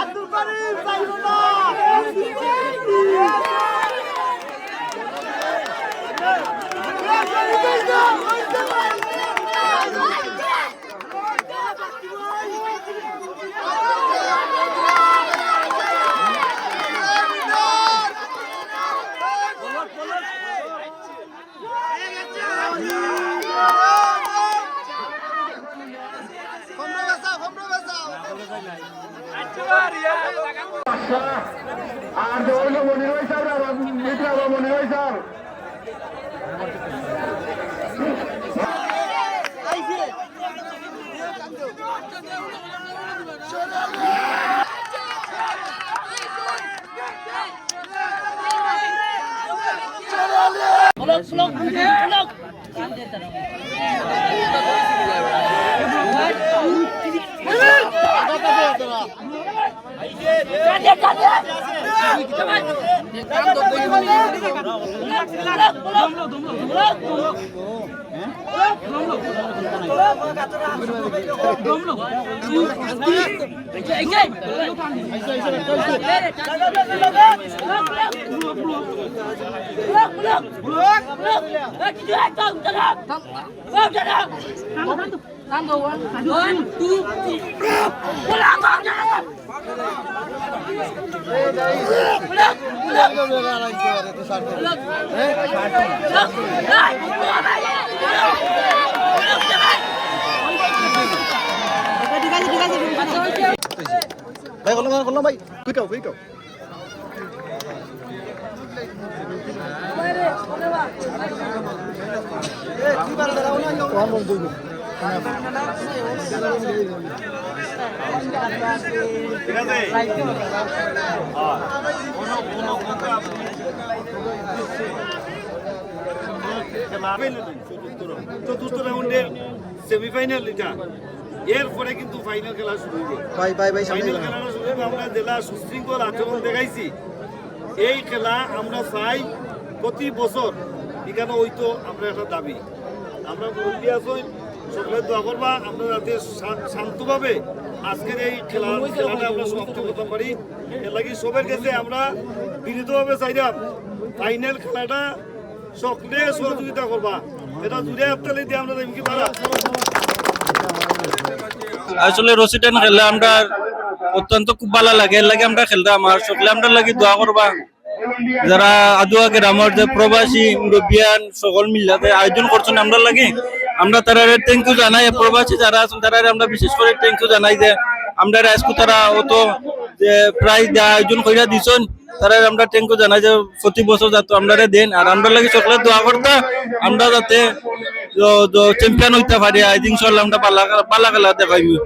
আব্দুল করিম সাইফুল্লাহ আর জন্য মনে রয়েছে মনে রয়েছে ভাই করলাম ভাই কুইকাও চতুর্থ রাউন্ডের সেমিফাইনাল এটা এরপরে কিন্তু ফাইনাল খেলা শুরু হবে। ফাইনাল খেলাটা শুরু হবে। আমরা জেলা সুশৃঙ্খল আচরণ দেখাইছি। এই খেলা আমরা চাই প্রতি বছর এখানে হইতো আমরা একটা দাবি। আমরা মুরব্বী আছি সকলে দোয়া করবা আমরা যাতে শান্তভাবে আজকের এই খেলাটা আমরা সমাপ্ত করতে পারি। এর লাগি সবার কাছে আমরা বিনীতভাবে চাইলাম ফাইনাল খেলাটা সকলে সহযোগিতা করবা। এটা জুড়ে হাততালি দিয়ে আমরা এমকি পারা। আসলে রসিডেন খেললে আমরা অত্যন্ত খুব ভালো লাগে, এর লাগে আমরা খেলতাম। আর সকলে আমরা লাগি দোয়া করবা যারা আদুয়া গ্রামের যে প্রবাসী মুরব্বিয়ান সকল মিলাতে আয়োজন করছেন আমরা লাগে আমরা তারা থ্যাংক ইউ জানাই। প্রবাসী যারা আছেন তারা আমরা বিশেষ করে থ্যাংক ইউ জানাই যে আমরা আজকে তারা অত যে প্রায় আয়োজন করে দিচ্ছেন তারা আমরা থ্যাংক ইউ জানাই যে প্রতি বছর যাতে আমরা দেন। আর আমরা লাগে সকলে দোয়া করতে আমরা যাতে চ্যাম্পিয়ন হইতে পারি। ইনশাআল্লাহ আমরা পালা খেলা দেখাইব।